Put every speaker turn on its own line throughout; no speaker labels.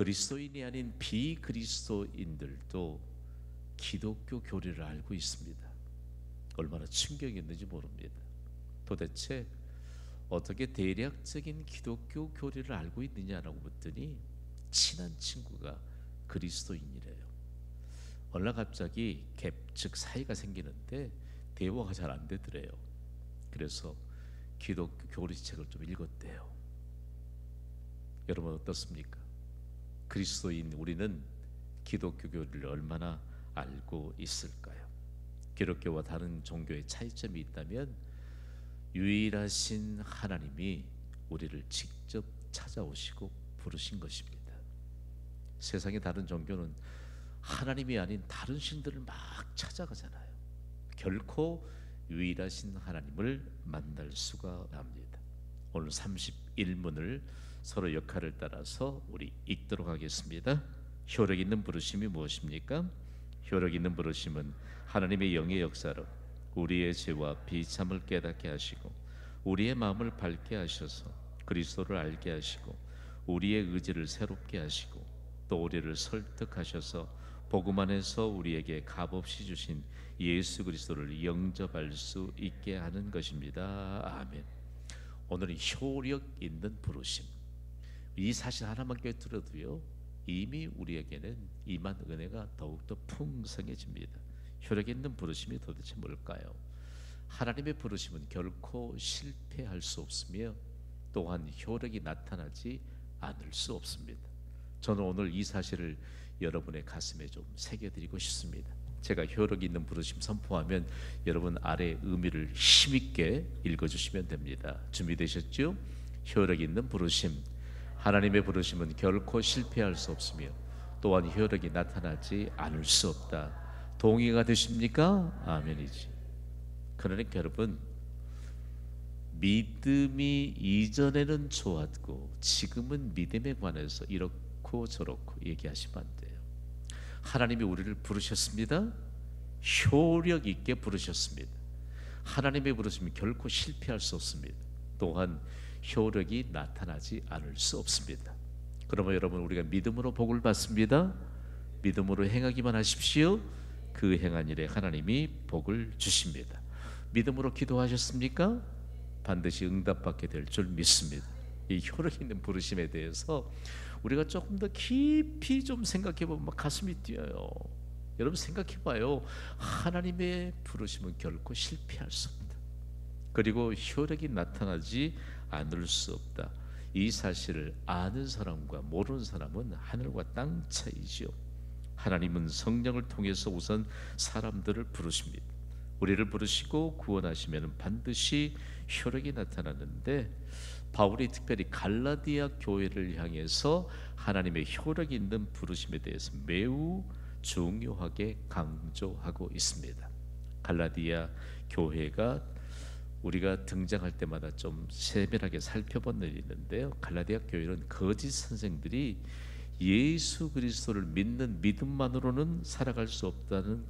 그리스도인이 아닌 비그리스도인들도 기독교 교리를 알고 있습니다. 얼마나 충격이 있는지 모릅니다. 도대체 어떻게 대략적인 기독교 교리를 알고 있느냐라고 묻더니 친한 친구가 그리스도인이래요. 어느 날 갑자기 갭, 즉 사이가 생기는데 대화가 잘 안 되더래요. 그래서 기독교 교리책을 좀 읽었대요. 여러분 어떻습니까? 그리스도인 우리는 기독교 교리를 얼마나 알고 있을까요? 기독교와 다른 종교의 차이점이 있다면 유일하신 하나님이 우리를 직접 찾아오시고 부르신 것입니다. 세상의 다른 종교는 하나님이 아닌 다른 신들을 막 찾아가잖아요. 결코 유일하신 하나님을 만날 수가 없습니다. 오늘 31문을 서로 역할을 따라서 우리 읽도록 하겠습니다. 효력 있는 부르심이 무엇입니까? 효력 있는 부르심은 하나님의 영의 역사로 우리의 죄와 비참을 깨닫게 하시고 우리의 마음을 밝게 하셔서 그리스도를 알게 하시고 우리의 의지를 새롭게 하시고 또 우리를 설득하셔서 복음 안에서 우리에게 값없이 주신 예수 그리스도를 영접할 수 있게 하는 것입니다. 아멘. 오늘은 효력 있는 부르심, 이 사실 하나만 꿰뚫어도요 이미 우리에게는 임한 은혜가 더욱더 풍성해집니다. 효력 있는 부르심이 도대체 뭘까요? 하나님의 부르심은 결코 실패할 수 없으며 또한 효력이 나타나지 않을 수 없습니다. 저는 오늘 이 사실을 여러분의 가슴에 좀 새겨드리고 싶습니다. 제가 효력 있는 부르심 선포하면 여러분 아래 의미를 힘있게 읽어주시면 됩니다. 준비되셨죠? 효력 있는 부르심, 하나님의 부르심은 결코 실패할 수 없으며 또한 효력이 나타나지 않을 수 없다. 동의가 되십니까? 아멘이지. 그러니까 여러분, 믿음이 이전에는 좋았고 지금은 믿음에 관해서 이렇고 저렇고 얘기하시면 안 돼요. 하나님이 우리를 부르셨습니다. 효력 있게 부르셨습니다. 하나님의 부르심이 결코 실패할 수 없습니다. 또한 효력이 나타나지 않을 수 없습니다. 그러면 여러분, 우리가 믿음으로 복을 받습니다. 믿음으로 행하기만 하십시오. 그 행한 일에 하나님이 복을 주십니다. 믿음으로 기도하셨습니까? 반드시 응답받게 될 줄 믿습니다. 이 효력 있는 부르심에 대해서 우리가 조금 더 깊이 좀 생각해보면 막 가슴이 뛰어요. 여러분 생각해봐요. 하나님의 부르심은 결코 실패할 수 없다. 그리고 효력이 나타나지 않을 수 없다. 이 사실을 아는 사람과 모르는 사람은 하늘과 땅 차이지요. 하나님은 성령을 통해서 우선 사람들을 부르십니다. 우리를 부르시고 구원하시면 반드시 효력이 나타나는데, 바울이 특별히 갈라디아 교회를 향해서 하나님의 효력 있는 부르심에 대해서 매우 중요하게 강조하고 있습니다. 갈라디아 교회가 우리가 등장할 때마다 좀 세밀하게 살펴본 일이 있는데요, 갈라디아 교회는 거짓 선생들이 예수 그리스도를 믿는 믿음만으로는 살아갈 수 없다는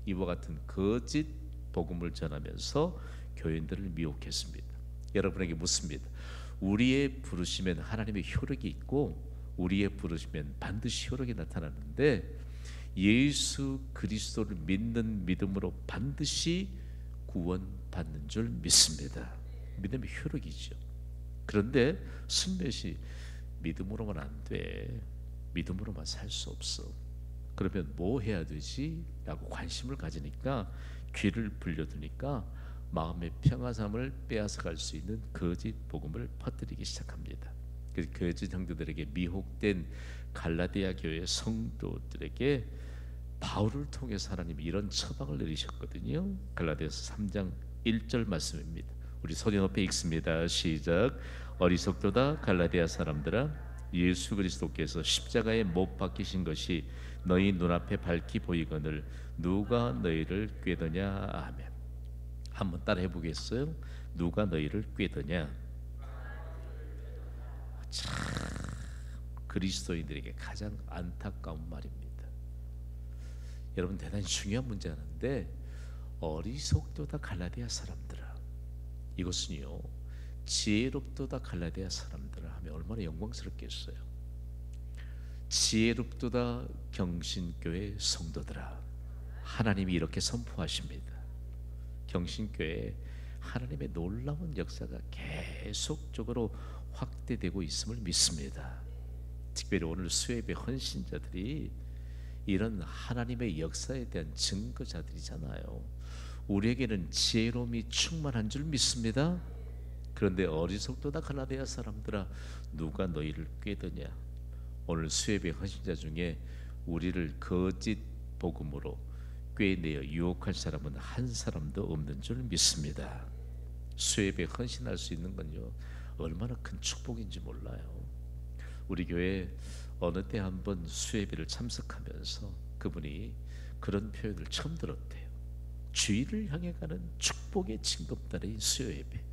이와 같은 거짓 복음을 전하면서 교인들을 미혹했습니다. 여러분에게 묻습니다. 우리의 부르심엔 하나님의 효력이 있고 우리의 부르심엔 반드시 효력이 나타나는데, 예수 그리스도를 믿는 믿음으로 반드시 구원받는 줄 믿습니다. 믿음의 효력이죠. 그런데 순몇이 믿음으로만 안 돼, 믿음으로만 살 수 없어, 그러면 뭐 해야 되지? 라고 관심을 가지니까, 귀를 불려두니까 마음의 평안함을 빼앗아갈 수 있는 거짓 복음을 퍼뜨리기 시작합니다. 그래서 거짓 형제들에게 미혹된 갈라디아 교회 성도들에게 바울을 통해서 하나님이 이런 처방을 내리셨거든요. 갈라디아서 3장 1절 말씀입니다. 우리 소리 높여 읽습니다. 시작. 어리석도다 갈라디아 사람들아, 예수 그리스도께서 십자가에 못 박히신 것이 너희 눈앞에 밝히 보이거늘 누가 너희를 꾀더냐. 아멘. 한번 따라 해보겠어요? 누가 너희를 꾀더냐. 참 그리스도인들에게 가장 안타까운 말입니다. 여러분, 대단히 중요한 문제인데, 어리석도다 갈라디아 사람들아, 이것은요 지혜롭도다 갈라디아 사람들아 하면 얼마나 영광스럽겠어요. 지혜롭도다 경신교회 성도들아. 하나님이 이렇게 선포하십니다. 경신교회 하나님의 놀라운 역사가 계속적으로 확대되고 있음을 믿습니다. 특별히 오늘 수협의 헌신자들이 이런 하나님의 역사에 대한 증거자들이잖아요. 우리에게는 지혜로움이 충만한 줄 믿습니다. 그런데 어리석도다 갈라디아 사람들아, 누가 너희를 꾀드냐. 오늘 수협의 헌신자 중에 우리를 거짓 복음으로 꾀내어 유혹할 사람은 한 사람도 없는 줄 믿습니다. 수협에 헌신할 수 있는 건요, 얼마나 큰 축복인지 몰라요. 우리 교회 어느 때 한번 수협회를 참석하면서 그분이 그런 표현을 처음 들었대요. 주일을 향해 가는 축복의 징검다리인 수요예배.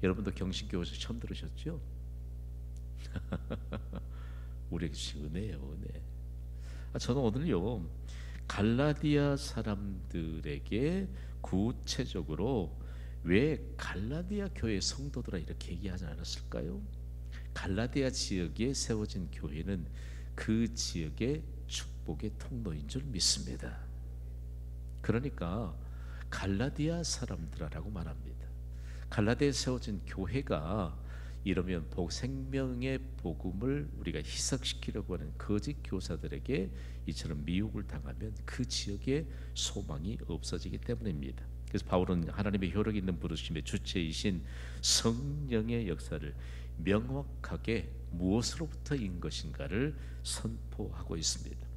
여러분도 경신교회에서 처음 들으셨죠? 우리에게 주신 은혜예요, 은혜. 저는 오늘요, 갈라디아 사람들에게 구체적으로 왜 갈라디아 교회 성도들아 이렇게 얘기하지 않았을까요? 갈라디아 지역에 세워진 교회는 그 지역의 축복의 통로인 줄 믿습니다. 그러니까 갈라디아 사람들아라고 말합니다. 갈라디아에 세워진 교회가 이러면 생명의 복음을 우리가 희석시키려고 하는 거짓 교사들에게 이처럼 미혹을 당하면 그 지역에 소망이 없어지기 때문입니다. 그래서 바울은 하나님의 효력 있는 부르심의 주체이신 성령의 역사를 명확하게 무엇으로부터인 것인가를 선포하고 있습니다.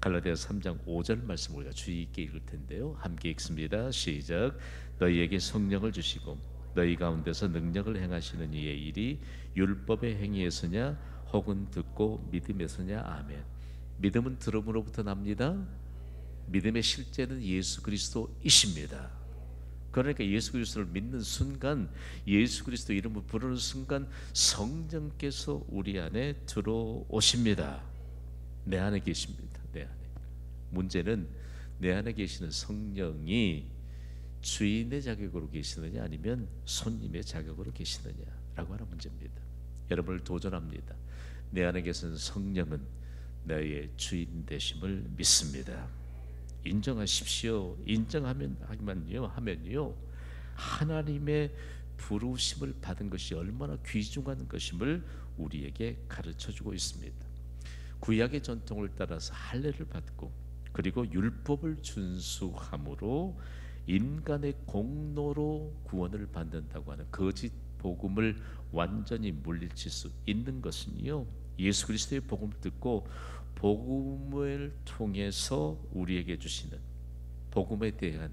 갈라디아서 3장 5절 말씀 우리가 주의 있게 읽을 텐데요. 함께 읽습니다. 시작. 너희에게 성령을 주시고 너희 가운데서 능력을 행하시는 이의 일이 율법의 행위에서냐 혹은 듣고 믿음에서냐. 아멘. 믿음은 들음으로부터 납니다. 믿음의 실제는 예수 그리스도이십니다. 그러니까 예수 그리스도를 믿는 순간, 예수 그리스도 이름을 부르는 순간 성령께서 우리 안에 들어오십니다. 내 안에 계십니다. 내 안에. 문제는 내 안에 계시는 성령이 주인의 자격으로 계시느냐 아니면 손님의 자격으로 계시느냐라고 하는 문제입니다. 여러분을 도전합니다. 내 안에 계신 성령은 너의 주인 되심을 믿습니다. 인정하십시오. 인정하면요 하나님의 부르심을 받은 것이 얼마나 귀중한 것임을 우리에게 가르쳐주고 있습니다. 구약의 전통을 따라서 할례를 받고 그리고 율법을 준수함으로 인간의 공로로 구원을 받는다고 하는 거짓 복음을 완전히 물리칠 수 있는 것은요, 예수 그리스도의 복음을 듣고 복음을 통해서 우리에게 주시는 복음에 대한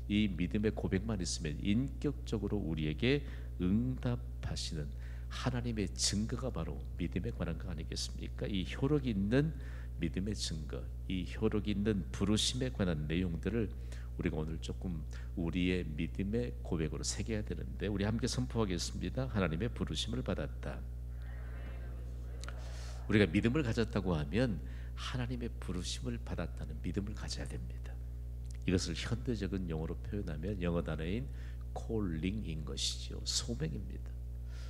이 믿음의 고백만 있으면 인격적으로 우리에게 응답하시는 하나님의 증거가 바로 믿음에 관한 거 아니겠습니까? 이 효력 있는 믿음의 증거, 이 효력 있는 부르심에 관한 내용들을 우리가 오늘 조금 우리의 믿음의 고백으로 새겨야 되는데, 우리 함께 선포하겠습니다. 하나님의 부르심을 받았다. 우리가 믿음을 가졌다고 하면 하나님의 부르심을 받았다는 믿음을 가져야 됩니다. 이것을 현대적인 용어로 표현하면 영어 단어인 calling인 것이죠. 소명입니다.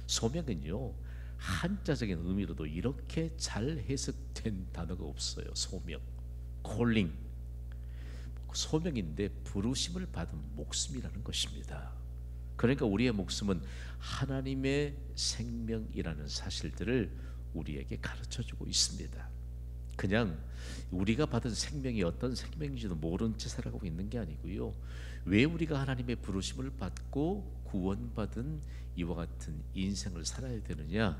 소명은요, 한자적인 의미로도 이렇게 잘 해석된 단어가 없어요. 소명, calling. 소명인데 부르심을 받은 목숨이라는 것입니다. 그러니까 우리의 목숨은 하나님의 생명이라는 사실들을 우리에게 가르쳐주고 있습니다. 그냥 우리가 받은 생명이 어떤 생명인지도 모른 채 살아가고 있는 게 아니고요, 왜 우리가 하나님의 부르심을 받고 구원받은 이와 같은 인생을 살아야 되느냐?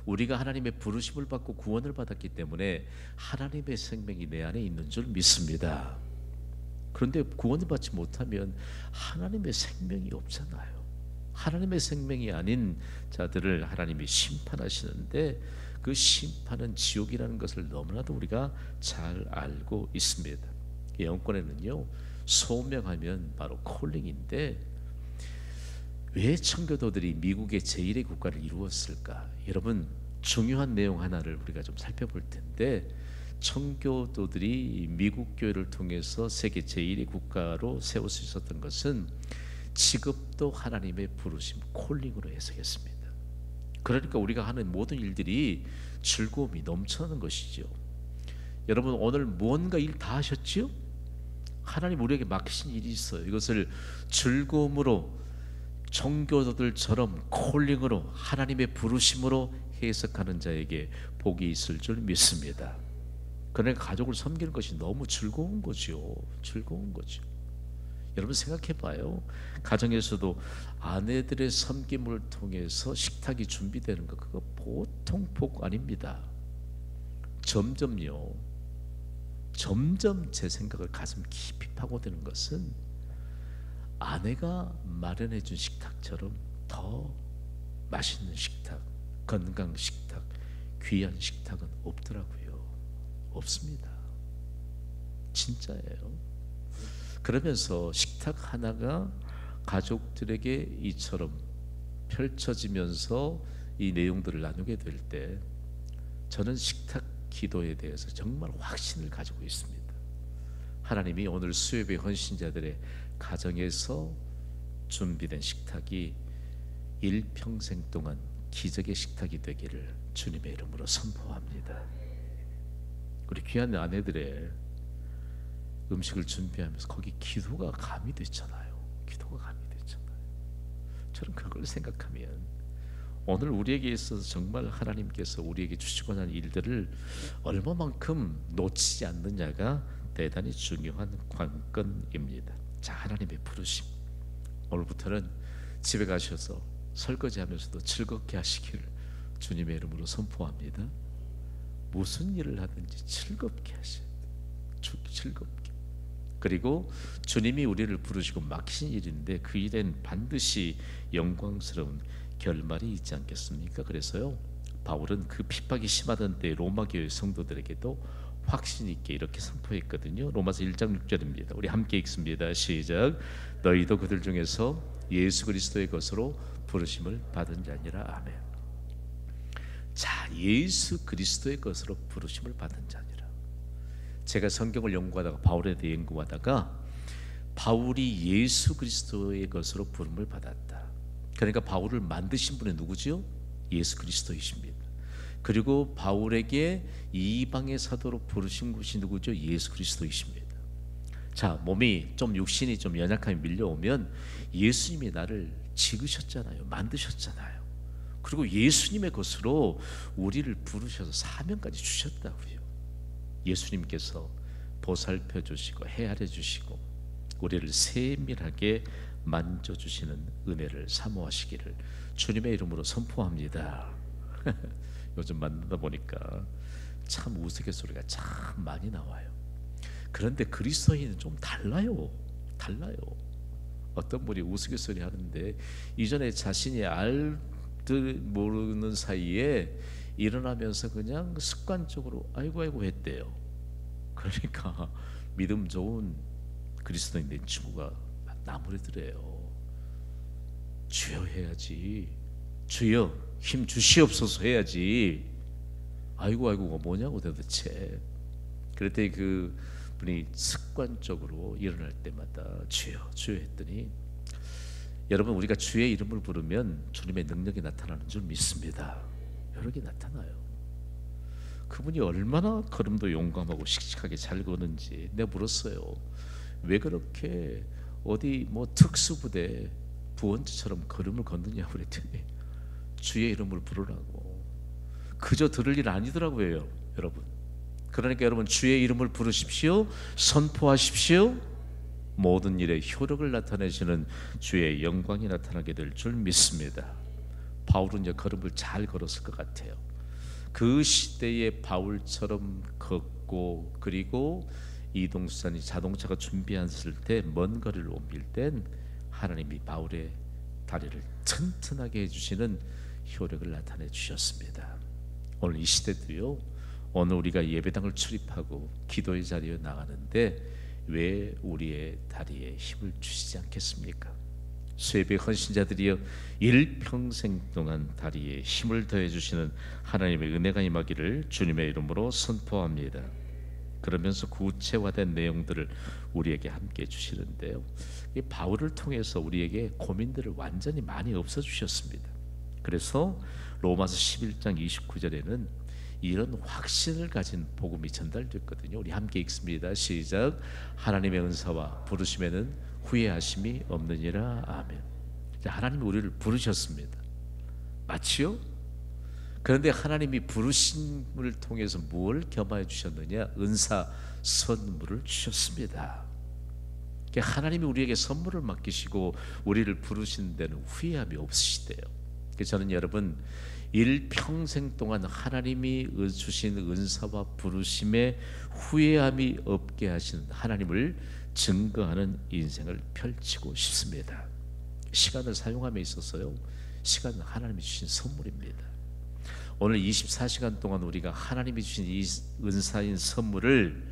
우리가 하나님의 부르심을 받고 구원을 받았기 때문에 하나님의 생명이 내 안에 있는 줄 믿습니다. 그런데 구원을 받지 못하면 하나님의 생명이 없잖아요. 하나님의 생명이 아닌 자들을 하나님이 심판하시는데 그 심판은 지옥이라는 것을 너무나도 우리가 잘 알고 있습니다. 영권에는요, 소명하면 바로 콜링인데, 왜 청교도들이 미국의 제1의 국가를 이루었을까? 여러분, 중요한 내용 하나를 우리가 좀 살펴볼 텐데, 청교도들이 미국 교회를 통해서 세계 제1의 국가로 세울 수 있었던 것은 직업도 하나님의 부르심, 콜링으로 해석했습니다. 그러니까 우리가 하는 모든 일들이 즐거움이 넘쳐나는 것이죠. 여러분 오늘 뭔가 일 다 하셨지요? 하나님 우리에게 맡기신 일이 있어요. 이것을 즐거움으로 청교도들처럼 콜링으로 하나님의 부르심으로 해석하는 자에게 복이 있을 줄 믿습니다. 그러니까 가족을 섬기는 것이 너무 즐거운 거죠. 즐거운 거죠. 여러분 생각해 봐요. 가정에서도 아내들의 섬김을 통해서 식탁이 준비되는 거, 그거 보통 복 아닙니다. 점점요. 점점 제 생각을 가슴 깊이 파고드는 것은 아내가 마련해 준 식탁처럼 더 맛있는 식탁, 건강 식탁, 귀한 식탁은 없더라고요. 없습니다. 진짜예요. 그러면서 식탁 하나가 가족들에게 이처럼 펼쳐지면서 이 내용들을 나누게 될 때 저는 식탁 기도에 대해서 정말 확신을 가지고 있습니다. 하나님이 오늘 수협의 헌신자들의 가정에서 준비된 식탁이 일평생 동안 기적의 식탁이 되기를 주님의 이름으로 선포합니다. 우리 귀한 아내들의 음식을 준비하면서 거기 기도가 가미됐잖아요. 기도가 가미됐잖아요. 저는 그걸 생각하면 오늘 우리에게 있어서 정말 하나님께서 우리에게 주시고자 하는 일들을 얼마만큼 놓치지 않느냐가 대단히 중요한 관건입니다. 자, 하나님의 부르심. 오늘부터는 집에 가셔서 설거지하면서도 즐겁게 하시기를 주님의 이름으로 선포합니다. 무슨 일을 하든지 즐겁게 하셔야 돼요. 즐겁게. 그리고 주님이 우리를 부르시고 맡기신 일인데 그 일엔 반드시 영광스러운 결말이 있지 않겠습니까? 그래서요, 바울은 그 핍박이 심하던 때 로마 교회 성도들에게도 확신 있게 이렇게 선포했거든요. 로마서 1장 6절입니다. 우리 함께 읽습니다. 시작. 너희도 그들 중에서 예수 그리스도의 것으로 부르심을 받은 자니라. 아멘. 자, 예수 그리스도의 것으로 부르심을 받은 자니라. 제가 성경을 연구하다가 바울에 대해 연구하다가 바울이 예수 그리스도의 것으로 부름을 받았다. 그러니까 바울을 만드신 분이 누구죠? 예수 그리스도이십니다. 그리고 바울에게 이방의 사도로 부르신 것이 누구죠? 예수 그리스도이십니다. 자, 몸이 좀 육신이 좀 연약함이 밀려오면 예수님이 나를 지으셨잖아요. 만드셨잖아요. 그리고 예수님의 것으로 우리를 부르셔서 사명까지 주셨다고요. 예수님께서 보살펴 주시고 헤아려 주시고 우리를 세밀하게 만져주시는 은혜를 사모하시기를 주님의 이름으로 선포합니다. 요즘 만나다 보니까 참 우스갯소리가 참 많이 나와요. 그런데 그리스도인은 좀 달라요. 어떤 분이 우스갯소리 하는데 이전에 자신이 알들 모르는 사이에 일어나면서 그냥 습관적으로 아이고 했대요. 그러니까 믿음 좋은 그리스도인 된 친구가 나무래더래요. 주여 해야지. 주여 힘 주시옵소서 해야지. 아이고가 뭐냐고 도대체. 그랬더니 그 분이 습관적으로 일어날 때마다 주여 했더니 여러분 우리가 주의 이름을 부르면 주님의 능력이 나타나는 줄 믿습니다. 여러 개 나타나요. 그분이 얼마나 걸음도 용감하고 씩씩하게 잘 거는지 내가 물었어요. 왜 그렇게 어디 뭐 특수부대 부원처럼 걸음을 걷느냐고 그랬더니 주의 이름을 부르라고. 그저 들을 일 아니더라고요, 여러분. 그러니까 여러분 주의 이름을 부르십시오. 선포하십시오. 모든 일에 효력을 나타내시는 주의 영광이 나타나게 될 줄 믿습니다. 바울은 이제 걸음을 잘 걸었을 것 같아요. 그 시대의 바울처럼 걷고 그리고 이동수단이 자동차가 준비했을 때 먼 거리를 옮길 땐 하나님이 바울의 다리를 튼튼하게 해주시는 효력을 나타내 주셨습니다. 오늘 이 시대도요, 오늘 우리가 예배당을 출입하고 기도의 자리에 나가는데 왜 우리의 다리에 힘을 주시지 않겠습니까? 수협의 헌신자들이여 일평생 동안 다리에 힘을 더해 주시는 하나님의 은혜가 임하기를 주님의 이름으로 선포합니다. 그러면서 구체화된 내용들을 우리에게 함께 주시는데요, 이 바울을 통해서 우리에게 고민들을 완전히 많이 없애주셨습니다. 그래서 로마서 11장 29절에는 이런 확신을 가진 복음이 전달됐거든요. 우리 함께 읽습니다. 시작. 하나님의 은사와 부르심에는 후회하심이 없느니라. 아멘. 하나님이 우리를 부르셨습니다. 맞지요? 그런데 하나님이 부르심을 통해서 뭘 겸하여 주셨느냐? 은사 선물을 주셨습니다. 하나님이 우리에게 선물을 맡기시고 우리를 부르신 데는 후회함이 없으시대요. 저는 여러분 일평생 동안 하나님이 주신 은사와 부르심에 후회함이 없게 하시는 하나님을 증거하는 인생을 펼치고 싶습니다. 시간을 사용함에 있어서요, 시간은 하나님이 주신 선물입니다. 오늘 24시간 동안 우리가 하나님이 주신 이 은사인 선물을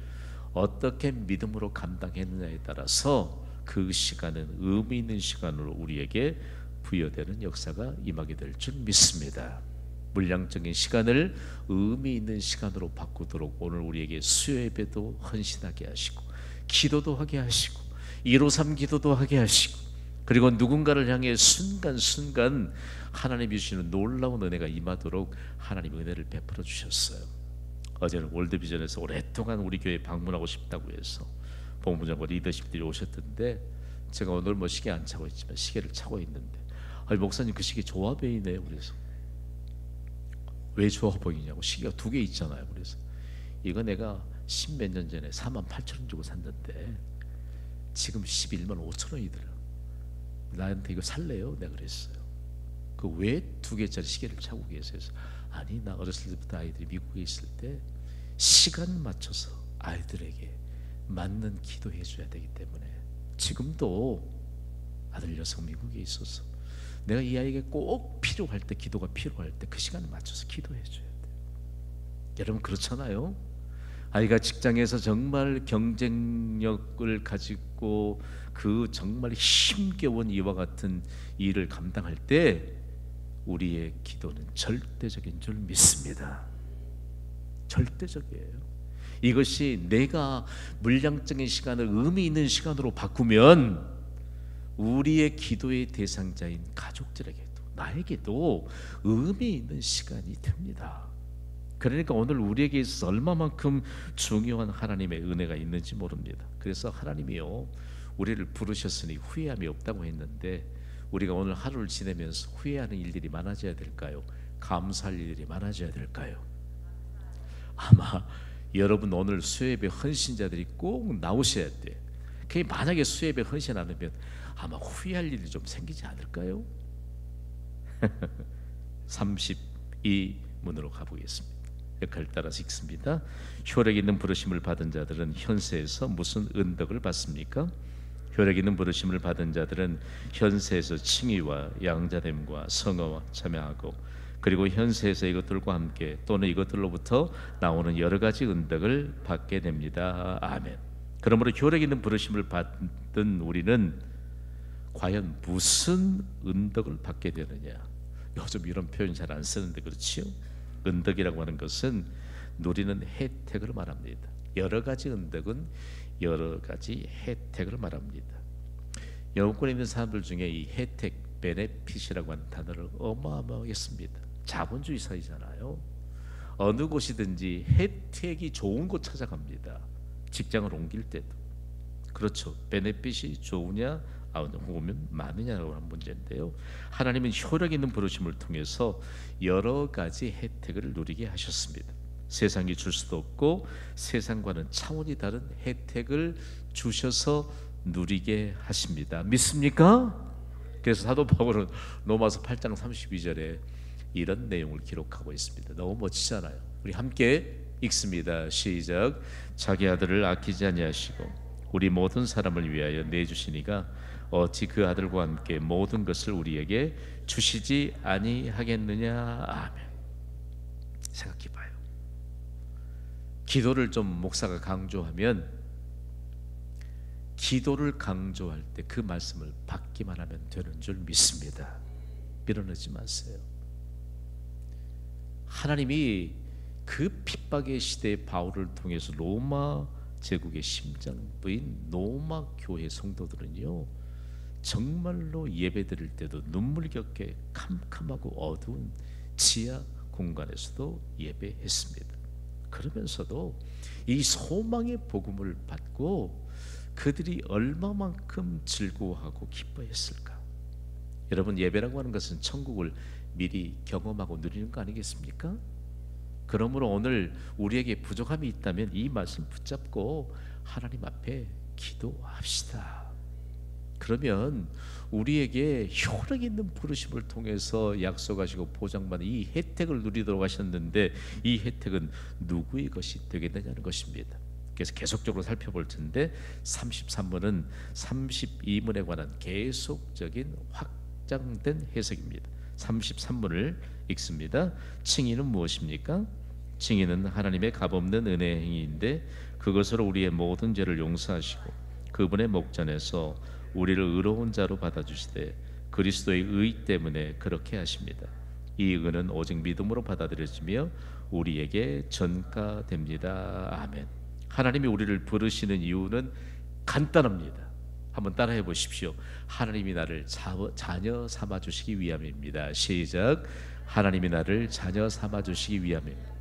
어떻게 믿음으로 감당했느냐에 따라서 그 시간은 의미 있는 시간으로 우리에게 부여되는 역사가 임하게 될 줄 믿습니다. 물량적인 시간을 의미 있는 시간으로 바꾸도록 오늘 우리에게 수요 예배도 헌신하게 하시고, 기도도 하게 하시고, 153 기도도 하게 하시고, 그리고 누군가를 향해 순간순간 하나님이 주시는 놀라운 은혜가 임하도록 하나님의 은혜를 베풀어 주셨어요. 어제는 월드비전에서 오랫동안 우리 교회 방문하고 싶다고 해서 본부장과 리더십들이 오셨던데, 제가 오늘 뭐 시계 안 차고 있지만 시계를 차고 있는데, 목사님 그 시계 좋아 보이네요. 그래서 왜 좋아 보이냐고, 시계가 2개 있잖아요. 그래서 이거 내가 10몇 년 전에 48,000원 주고 샀는데 지금 11만 5천 원이더라. 나한테 이거 살래요? 내가 그랬어요. 그 왜 2개짜리 시계를 차고 계세요? 아니, 나 어렸을 때부터 아이들이 미국에 있을 때 시간 맞춰서 아이들에게 맞는 기도해 줘야 되기 때문에, 지금도 아들 녀석 미국에 있어서 내가 이 아이에게 꼭 필요할 때, 기도가 필요할 때 그 시간에 맞춰서 기도해 줘야 돼요. 여러분 그렇잖아요. 아이가 직장에서 정말 경쟁력을 가지고 그 정말 힘겨운 이와 같은 일을 감당할 때 우리의 기도는 절대적인 줄 믿습니다. 절대적이에요. 이것이 내가 물량적인 시간을 의미 있는 시간으로 바꾸면 우리의 기도의 대상자인 가족들에게도, 나에게도 의미 있는 시간이 됩니다. 그러니까 오늘 우리에게 있어서 얼마만큼 중요한 하나님의 은혜가 있는지 모릅니다. 그래서 하나님이요, 우리를 부르셨으니 후회함이 없다고 했는데, 우리가 오늘 하루를 지내면서 후회하는 일들이 많아져야 될까요? 감사할 일들이 많아져야 될까요? 아마 여러분 오늘 수요예배 헌신자들이 꼭 나오셔야 돼. 그게 만약에 수요예배 헌신 안 하면 아마 후회할 일이 좀 생기지 않을까요? 32문으로 가보겠습니다. 역할 따라서 읽습니다. 효력 있는 부르심을 받은 자들은 현세에서 무슨 은덕을 받습니까? 효력 있는 부르심을 받은 자들은 현세에서 칭의와 양자됨과 성화와 참여하고, 그리고 현세에서 이것들과 함께 또는 이것들로부터 나오는 여러 가지 은덕을 받게 됩니다. 아멘. 그러므로 효력 있는 부르심을 받은 우리는 과연 무슨 은덕을 받게 되느냐? 요즘 이런 표현 잘 안 쓰는데 그렇지요? 은덕이라고 하는 것은 누리는 혜택을 말합니다. 여러 가지 은덕은 여러 가지 혜택을 말합니다. 영어권에 있는 사람들 중에 이 혜택, 베네핏이라고 하는 단어를 어마어마하게 씁니다. 자본주의 사회잖아요. 어느 곳이든지 혜택이 좋은 곳 찾아갑니다. 직장을 옮길 때도 그렇죠. 베네핏이 좋으냐 오면 많으냐라고 하는 문제인데요, 하나님은 효력 있는 부르심을 통해서 여러 가지 혜택을 누리게 하셨습니다. 세상이 줄 수도 없고 세상과는 차원이 다른 혜택을 주셔서 누리게 하십니다. 믿습니까? 그래서 사도 바울은 로마서 8장 32절에 이런 내용을 기록하고 있습니다. 너무 멋지잖아요. 우리 함께 읽습니다. 시작. 자기 아들을 아끼지 아니하시고 우리 모든 사람을 위하여 내주시니가 어찌 그 아들과 함께 모든 것을 우리에게 주시지 아니하겠느냐. 아멘. 생각해봐요. 기도를 좀 목사가 강조하면, 기도를 강조할 때 그 말씀을 받기만 하면 되는 줄 믿습니다. 밀어넣지 마세요. 하나님이 그 핍박의 시대의 바울을 통해서 로마 제국의 심장부인 로마 교회 성도들은요, 정말로 예배드릴 때도 눈물겹게 캄캄하고 어두운 지하 공간에서도 예배했습니다. 그러면서도 이 소망의 복음을 받고 그들이 얼마만큼 즐거워하고 기뻐했을까? 여러분, 예배라고 하는 것은 천국을 미리 경험하고 누리는 거 아니겠습니까? 그러므로 오늘 우리에게 부족함이 있다면 이 말씀 붙잡고 하나님 앞에 기도합시다. 그러면 우리에게 효력 있는 부르심을 통해서 약속하시고 보장받은 이 혜택을 누리도록 하셨는데, 이 혜택은 누구의 것이 되겠느냐는 것입니다. 그래서 계속적으로 살펴볼 텐데 33문은 32문에 관한 계속적인 확장된 해석입니다. 33문을 읽습니다. 칭의는 무엇입니까? 칭의는 하나님의 값없는 은혜의 행위인데 그것으로 우리의 모든 죄를 용서하시고 그분의 목전에서 우리를 의로운 자로 받아주시되 그리스도의 의 때문에 그렇게 하십니다. 이 의는 오직 믿음으로 받아들여지며 우리에게 전가됩니다. 아멘. 하나님이 우리를 부르시는 이유는 간단합니다. 한번 따라해 보십시오. 하나님이 나를 자녀 삼아 주시기 위함입니다. 시작. 하나님이 나를 자녀 삼아 주시기 위함입니다.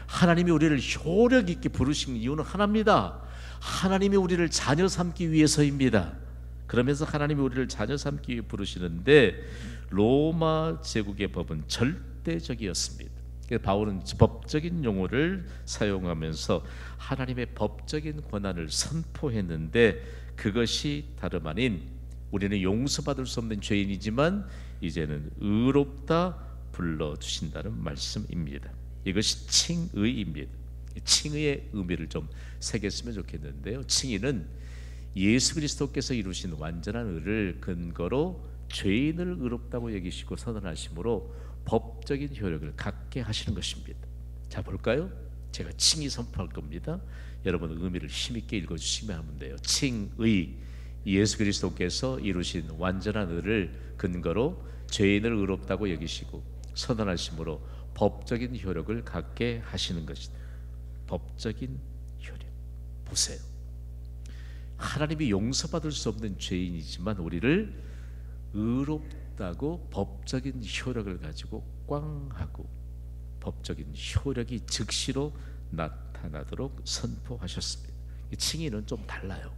하나님이 우리를 효력 있게 부르신 이유는 하나입니다. 하나님이 우리를 자녀 삼기 위해서입니다. 그러면서 하나님이 우리를 자녀 삼기 위해 부르시는데 로마 제국의 법은 절대적이었습니다. 바울은 법적인 용어를 사용하면서 하나님의 법적인 권한을 선포했는데 그것이 다름 아닌 우리는 용서받을 수 없는 죄인이지만 이제는 의롭다 불러주신다는 말씀입니다. 이것이 칭의입니다. 칭의의 의미를 좀 새겼으면 좋겠는데요. 칭의는 예수 그리스도께서 이루신 완전한 의를 근거로 죄인을 의롭다고 여기시고 선언하심으로 법적인 효력을 갖게 하시는 것입니다. 자, 볼까요? 제가 칭의 선포할 겁니다. 여러분 의미를 힘있게 읽어주시면 하면 돼요. 칭의, 예수 그리스도께서 이루신 완전한 의를 근거로 죄인을 의롭다고 여기시고 선언하심으로 법적인 효력을 갖게 하시는 것이다. 법적인 효력. 보세요. 하나님이 용서받을 수 없는 죄인이지만 우리를 의롭다고 법적인 효력을 가지고 꽝 하고 법적인 효력이 즉시로 나타나도록 선포하셨습니다. 칭의는 좀 달라요.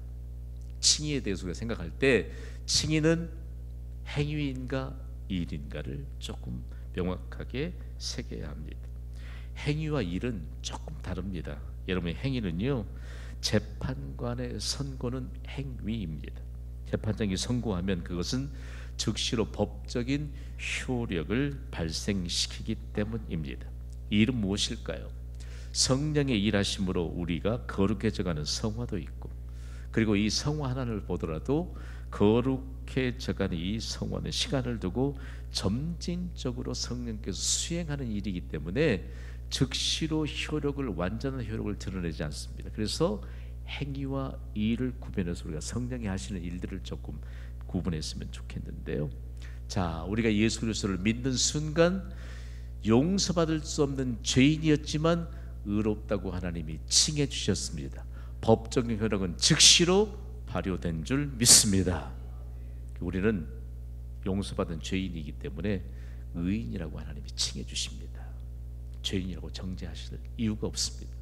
칭의에 대해서 우리가 생각할 때 칭의는 행위인가 일인가를 조금 명확하게 새겨야 합니다. 행위와 일은 조금 다릅니다. 여러분의 행위는요, 재판관의 선고는 행위입니다. 재판장이 선고하면 그것은 즉시로 법적인 효력을 발생시키기 때문입니다. 이 일은 무엇일까요? 성령의 일하심으로 우리가 거룩해져가는 성화도 있고, 그리고 이 성화 하나를 보더라도 거룩해져가는 이 성화는 시간을 두고 점진적으로 성령께서 수행하는 일이기 때문에 즉시로 효력을, 완전한 효력을 드러내지 않습니다. 그래서 행위와 일을 구별해서 우리가 성령이 하시는 일들을 조금 구분했으면 좋겠는데요. 자, 우리가 예수 그리스도를 믿는 순간 용서받을 수 없는 죄인이었지만 의롭다고 하나님이 칭해 주셨습니다. 법적인 효력은 즉시로 발효된 줄 믿습니다. 우리는 용서받은 죄인이기 때문에 의인이라고 하나님이 칭해 주십니다. 죄인이라고 정죄하실 이유가 없습니다.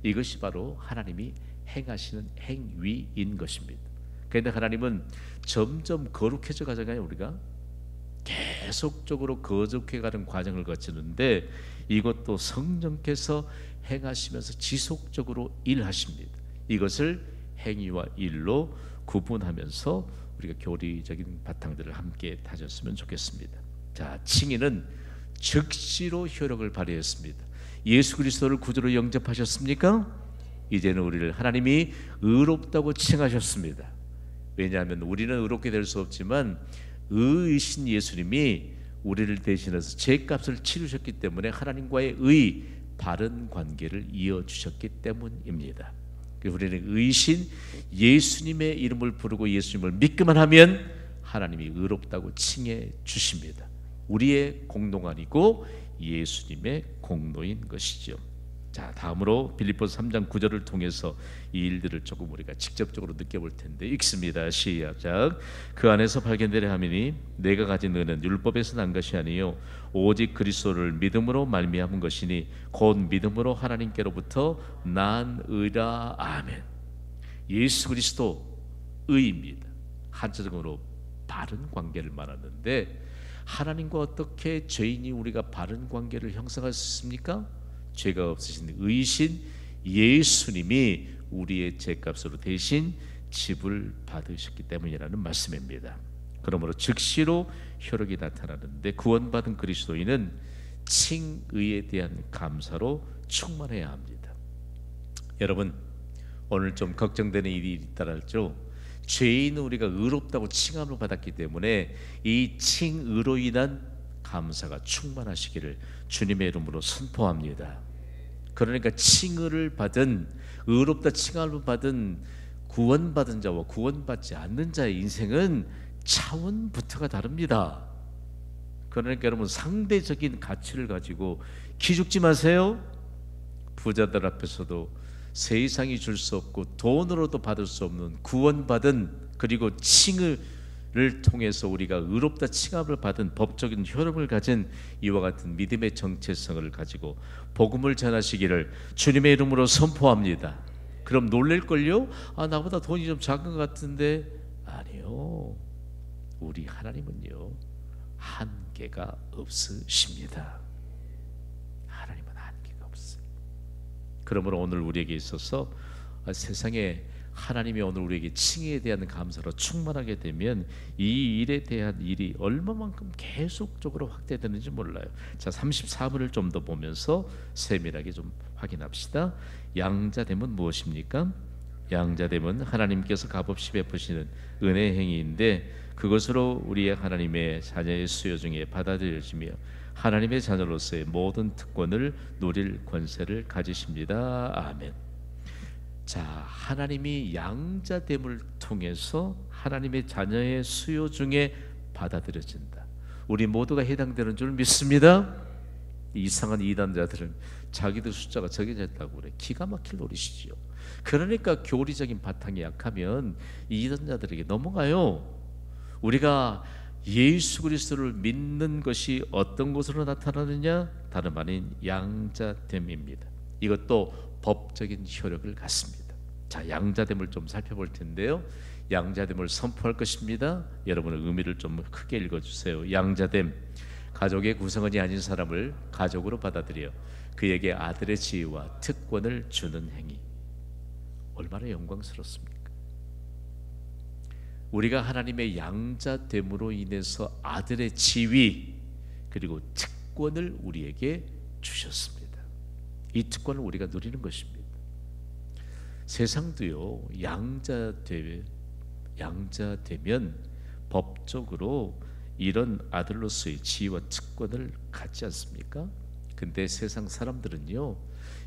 이것이 바로 하나님이 행하시는 행위인 것입니다. 그런데 하나님은 점점 거룩해져 가잖아요. 우리가 계속적으로 거룩해가는 과정을 거치는데 이것도 성령께서 행하시면서 지속적으로 일하십니다. 이것을 행위와 일로 구분하면서 우리가 교리적인 바탕들을 함께 다졌으면 좋겠습니다. 자, 칭의는 즉시로 효력을 발휘했습니다. 예수 그리스도를 구주로 영접하셨습니까? 이제는 우리를 하나님이 의롭다고 칭하셨습니다. 왜냐하면 우리는 의롭게 될 수 없지만 의이신 예수님이 우리를 대신해서 죄값을 치르셨기 때문에 하나님과의 의, 바른 관계를 이어주셨기 때문입니다. 우리는 의이신 예수님의 이름을 부르고 예수님을 믿기만 하면 하나님이 의롭다고 칭해 주십니다. 우리의 공로가 아니고 예수님의 공로인 것이죠. 자, 다음으로 빌립보서 3장 9절을 통해서 이 일들을 조금 우리가 직접적으로 느껴볼 텐데 읽습니다. 시작. 그 안에서 발견되려 함이니 내가 가진 의는 율법에서 난 것이 아니요 오직 그리스도를 믿음으로 말미암은 것이니 곧 믿음으로 하나님께로부터 난 의라. 아멘. 예수 그리스도 의입니다. 한자적으로 바른 관계를 말하는데, 하나님과 어떻게 죄인이 우리가 바른 관계를 형성할 수 있습니까? 죄가 없으신 의신 예수님이 우리의 죄값으로 대신 지불 받으셨기 때문이라는 말씀입니다. 그러므로 즉시로 효력이 나타나는데, 구원받은 그리스도인은 칭의에 대한 감사로 충만해야 합니다. 여러분, 오늘 좀 걱정되는 일이 있다 할죠. 죄인은 우리가 의롭다고 칭함을 받았기 때문에 이 칭의로 인한 감사가 충만하시기를 주님의 이름으로 선포합니다. 그러니까 칭의를 받은, 의롭다 칭함을 받은 구원받은 자와 구원받지 않는 자의 인생은 차원부터가 다릅니다. 그러니까 여러분, 상대적인 가치를 가지고 기죽지 마세요. 부자들 앞에서도 세상이 줄 수 없고 돈으로도 받을 수 없는 구원받은, 그리고 칭의를 통해서 우리가 의롭다 칭함을 받은 법적인 효력을 가진 이와 같은 믿음의 정체성을 가지고 복음을 전하시기를 주님의 이름으로 선포합니다. 그럼 놀랄걸요? 아, 나보다 돈이 좀 작은 것 같은데. 아니요, 우리 하나님은요 한계가 없으십니다. 하나님은 한계가 없어요. 그러므로 오늘 우리에게 있어서 세상에 하나님이 오늘 우리에게 칭의에 대한 감사로 충만하게 되면 이 일에 대한 일이 얼마만큼 계속적으로 확대되는지 몰라요. 자, 34분을 좀 더 보면서 세밀하게 좀 확인합시다. 양자됨은 무엇입니까? 양자됨은 하나님께서 값없이 베푸시는 은혜 행위인데, 그것으로 우리의 하나님의 자녀의 수요 중에 받아들여지며 하나님의 자녀로서의 모든 특권을 누릴 권세를 가지십니다. 아멘. 자, 하나님이 양자됨을 통해서 하나님의 자녀의 수요 중에 받아들여진다. 우리 모두가 해당되는 줄 믿습니다. 이상한 이단자들은 자기들 숫자가 정해졌다고 그래. 기가 막힐 노릇이지요. 그러니까 교리적인 바탕이 약하면 이단자들에게 넘어가요. 우리가 예수 그리스도를 믿는 것이 어떤 것으로 나타나느냐? 다름 아닌 양자됨입니다. 이것도 법적인 효력을 갖습니다. 자, 양자됨을 좀 살펴볼 텐데요. 양자됨을 선포할 것입니다. 여러분의 의미를 좀 크게 읽어주세요. 양자됨, 가족의 구성원이 아닌 사람을 가족으로 받아들여 그에게 아들의 지위와 특권을 주는 행위. 얼마나 영광스럽습니까? 우리가 하나님의 양자됨으로 인해서 아들의 지위 그리고 특권을 우리에게 주셨습니다. 이 특권을 우리가 누리는 것입니다. 세상도요, 양자되면 법적으로 이런 아들로서의 지위와 특권을 갖지 않습니까? 근데 세상 사람들은요,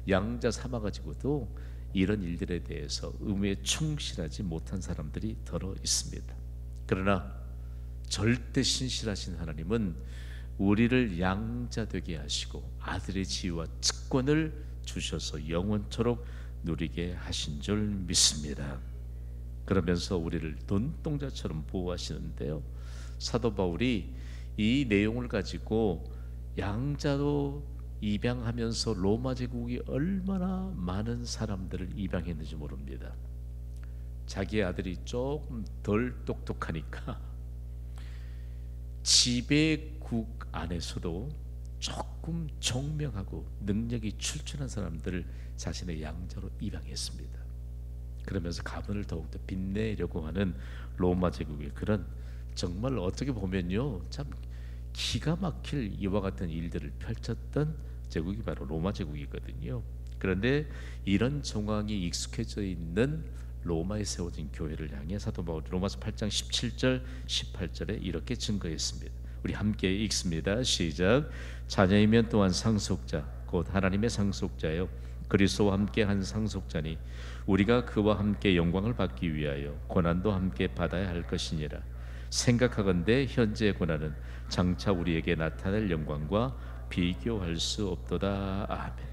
양자 삼아가지고도 이런 일들에 대해서 의무에 충실하지 못한 사람들이 더러 있습니다. 그러나 절대 신실하신 하나님은 우리를 양자되게 하시고 아들의 지위와 특권을 주셔서 영원토록 누리게 하신 줄 믿습니다. 그러면서 우리를 눈동자처럼 보호하시는데요, 사도 바울이 이 내용을 가지고 양자로 입양하면서 로마 제국이 얼마나 많은 사람들을 입양했는지 모릅니다. 자기 아들이 조금 덜 똑똑하니까 지배국 안에서도 조금 총명하고 능력이 출중한 사람들을 자신의 양자로 입양했습니다. 그러면서 가문을 더욱더 빛내려고 하는 로마 제국의 그런, 정말 어떻게 보면요, 참 기가 막힐 이와 같은 일들을 펼쳤던 제국이 바로 로마 제국이거든요. 그런데 이런 정황이 익숙해져 있는 로마에 세워진 교회를 향해 사도 바울이 로마서 8장 17절 18절에 이렇게 증거했습니다. 우리 함께 읽습니다. 시작. 자녀이면 또한 상속자 곧 하나님의 상속자요 그리스도와 함께 한 상속자니 우리가 그와 함께 영광을 받기 위하여 고난도 함께 받아야 할 것이니라. 생각하건대 현재의 고난은 장차 우리에게 나타날 영광과 비교할 수 없도다. 아멘.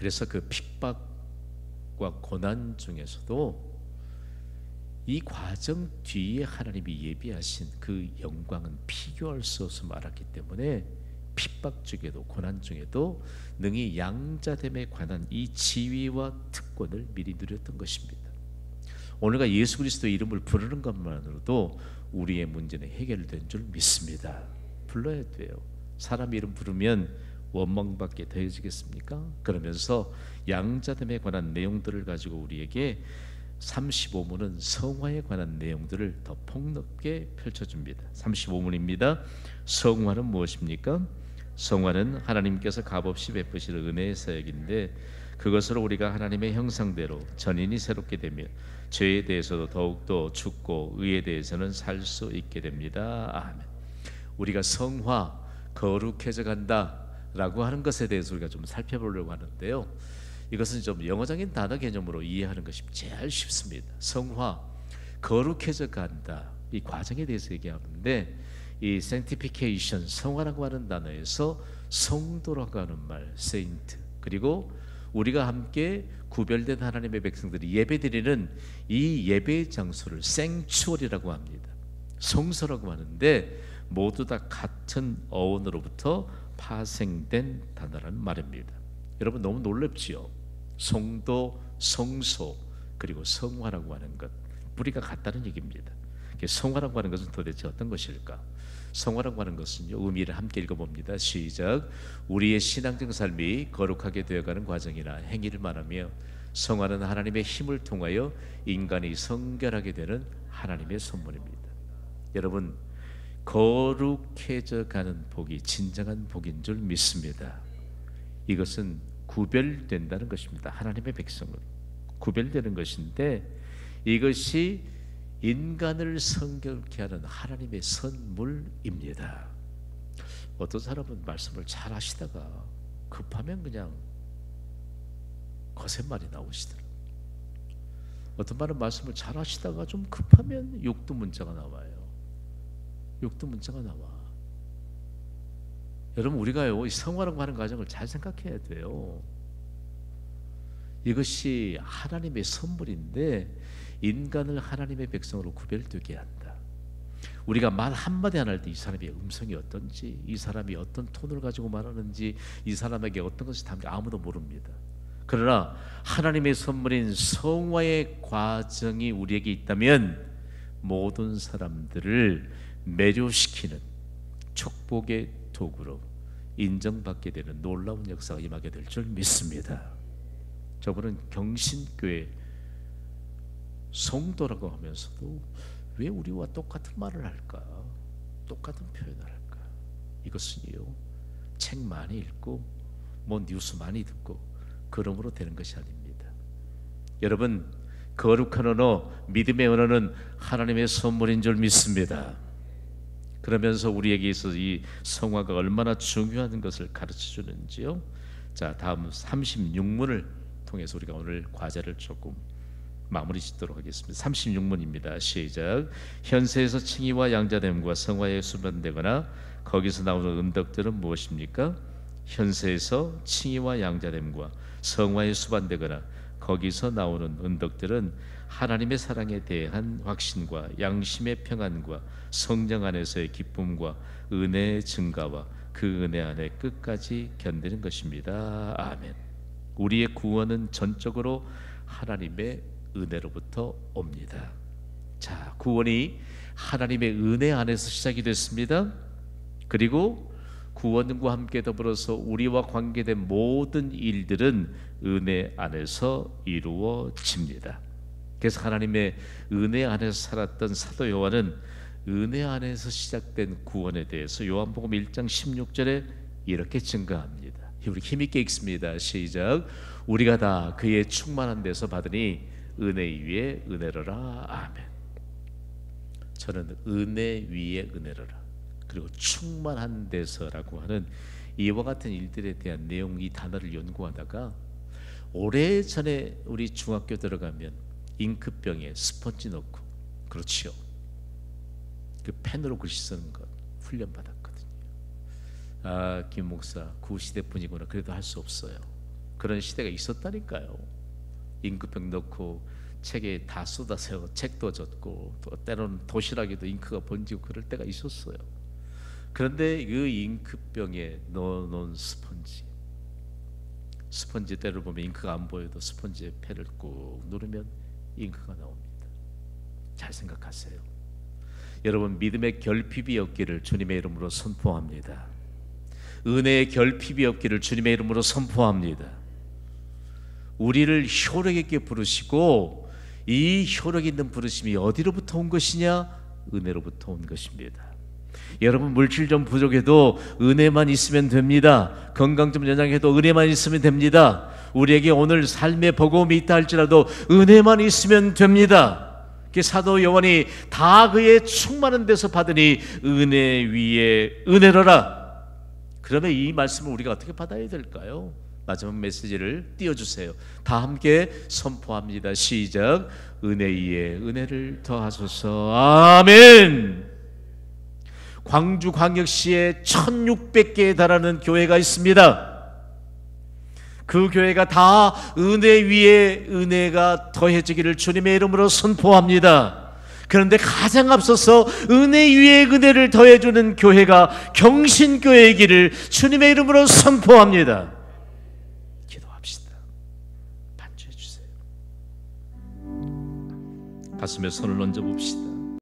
그래서 그 핍박과 고난 중에서도 이 과정 뒤에 하나님이 예비하신 그 영광은 비교할 수 없어 말았기 때문에 핍박 중에도 고난 중에도 능히 양자됨에 관한 이 지위와 특권을 미리 누렸던 것입니다. 오늘가 예수 그리스도의 이름을 부르는 것만으로도 우리의 문제는 해결된 줄 믿습니다. 불러야 돼요. 사람 이름 부르면 원망받게 되어지겠습니까? 그러면서 양자됨에 관한 내용들을 가지고 우리에게 35문은 성화에 관한 내용들을 더 폭넓게 펼쳐줍니다. 35문입니다. 성화는 무엇입니까? 성화는 하나님께서 값없이 베푸실 은혜의 사역인데 그것으로 우리가 하나님의 형상대로 전인이 새롭게 되며 죄에 대해서도 더욱더 죽고 의에 대해서는 살 수 있게 됩니다. 아멘. 우리가 성화, 거룩해져 간다 라고 하는 것에 대해서 우리가 좀 살펴보려고 하는데요, 이것은 좀 영어적인 단어 개념으로 이해하는 것이 제일 쉽습니다. 성화, 거룩해져 간다, 이 과정에 대해서 얘기하는데 이 sanctification, 성화라고 하는 단어에서 성도라고 하는 말, saint, 그리고 우리가 함께 구별된 하나님의 백성들이 예배드리는 이 예배 장소를 sanctuary라고 합니다. 성소라고 하는데 모두 다 같은 어원으로부터 파생된 단어라는 말입니다. 여러분 너무 놀랍지요? 성도, 성소, 그리고 성화라고 하는 것, 뿌리가 같다는 얘기입니다. 성화라고 하는 것은 도대체 어떤 것일까? 성화라고 하는 것은요, 의미를 함께 읽어봅니다. 시작. 우리의 신앙적 삶이 거룩하게 되어가는 과정이나 행위를 말하며, 성화는 하나님의 힘을 통하여 인간이 성결하게 되는 하나님의 선물입니다. 여러분, 거룩해져 가는 복이 진정한 복인 줄 믿습니다. 이것은 구별된다는 것입니다. 하나님의 백성으로 구별되는 것인데, 이것이 인간을 성결케 하는 하나님의 선물입니다. 어떤 사람은 말씀을 잘 하시다가 급하면 그냥 거짓말이 나오시더라고요. 어떤 분은 말씀을 잘 하시다가 좀 급하면 욕도 문자가 나와요. 욕도 문자가 나와. 여러분, 우리가요, 이 성화라고 하는 과정을 잘 생각해야 돼요. 이것이 하나님의 선물인데 인간을 하나님의 백성으로 구별되게 한다. 우리가 말 한마디 안 할 때 이 사람의 음성이 어떤지, 이 사람이 어떤 톤을 가지고 말하는지, 이 사람에게 어떤 것이 담겨 아무도 모릅니다. 그러나 하나님의 선물인 성화의 과정이 우리에게 있다면 모든 사람들을 매료시키는 축복의 도구로 인정받게 되는 놀라운 역사가 임하게 될 줄 믿습니다. 저분은 경신교회 성도라고 하면서도 왜 우리와 똑같은 말을 할까? 똑같은 표현을 할까? 이것은요, 책 많이 읽고 뭐 뉴스 많이 듣고 그러므로 되는 것이 아닙니다. 여러분, 거룩한 언어, 믿음의 언어는 하나님의 선물인 줄 믿습니다. 그러면서 우리에게 있어서 이 성화가 얼마나 중요한 것을 가르쳐 주는지요. 자, 다음 36문을 통해서 우리가 오늘 과제를 조금 마무리 짓도록 하겠습니다. 36문입니다. 시작. 현세에서 칭의와 양자됨과 성화에 수반되거나 거기서 나오는 은덕들은 무엇입니까? 현세에서 칭의와 양자됨과 성화에 수반되거나 거기서 나오는 은덕들은 하나님의 사랑에 대한 확신과 양심의 평안과 성령 안에서의 기쁨과 은혜의 증가와 그 은혜 안에 끝까지 견디는 것입니다. 아멘. 우리의 구원은 전적으로 하나님의 은혜로부터 옵니다. 자, 구원이 하나님의 은혜 안에서 시작이 됐습니다. 그리고 구원과 함께 더불어서 우리와 관계된 모든 일들은 은혜 안에서 이루어집니다. 그래서 하나님의 은혜 안에서 살았던 사도 요한은 은혜 안에서 시작된 구원에 대해서 요한복음 1장 16절에 이렇게 증거합니다. 우리 힘있게 읽습니다. 시작. 우리가 다 그의 충만한 데서 받으니 은혜 위에 은혜로라. 아멘. 저는 은혜 위에 은혜로라, 그리고 충만한 데서라고 하는 이와 같은 일들에 대한 내용, 이 단어를 연구하다가 오래전에 우리 중학교 들어가면 잉크병에 스펀지 넣고, 그렇지요, 그 펜으로 글씨 쓰는 것 훈련받았거든요. 아, 김 목사 구시대 분이구나. 그래도 할 수 없어요. 그런 시대가 있었다니까요. 잉크병 넣고 책에 다 쏟아서 책도 젖고 또 때로는 도시락에도 잉크가 번지고 그럴 때가 있었어요. 그런데 그 잉크병에 넣어놓은 스펀지 때를 보면 잉크가 안 보여도 스펀지에 펜을 꾹 누르면 잉크가 나옵니다. 잘 생각하세요. 여러분, 믿음의 결핍이 없기를 주님의 이름으로 선포합니다. 은혜의 결핍이 없기를 주님의 이름으로 선포합니다. 우리를 효력 있게 부르시고 이 효력 있는 부르심이 어디로부터 온 것이냐? 은혜로부터 온 것입니다. 여러분, 물질 좀 부족해도 은혜만 있으면 됩니다. 건강 좀 연약해도 은혜만 있으면 됩니다. 우리에게 오늘 삶의 버거움이 있다 할지라도 은혜만 있으면 됩니다. 사도 요한이 다 그의 충만한 데서 받으니 은혜 위에 은혜로라. 그러면 이 말씀을 우리가 어떻게 받아야 될까요? 마지막 메시지를 띄워주세요. 다 함께 선포합니다. 시작. 은혜 위에 은혜를 더하소서. 아멘. 광주광역시에 1600개에 달하는 교회가 있습니다. 그 교회가 다 은혜 위에 은혜가 더해지기를 주님의 이름으로 선포합니다. 그런데 가장 앞서서 은혜 위에 은혜를 더해주는 교회가 경신교회이기를 주님의 이름으로 선포합니다. 기도합시다. 반주해 주세요. 가슴에 손을 얹어 봅시다.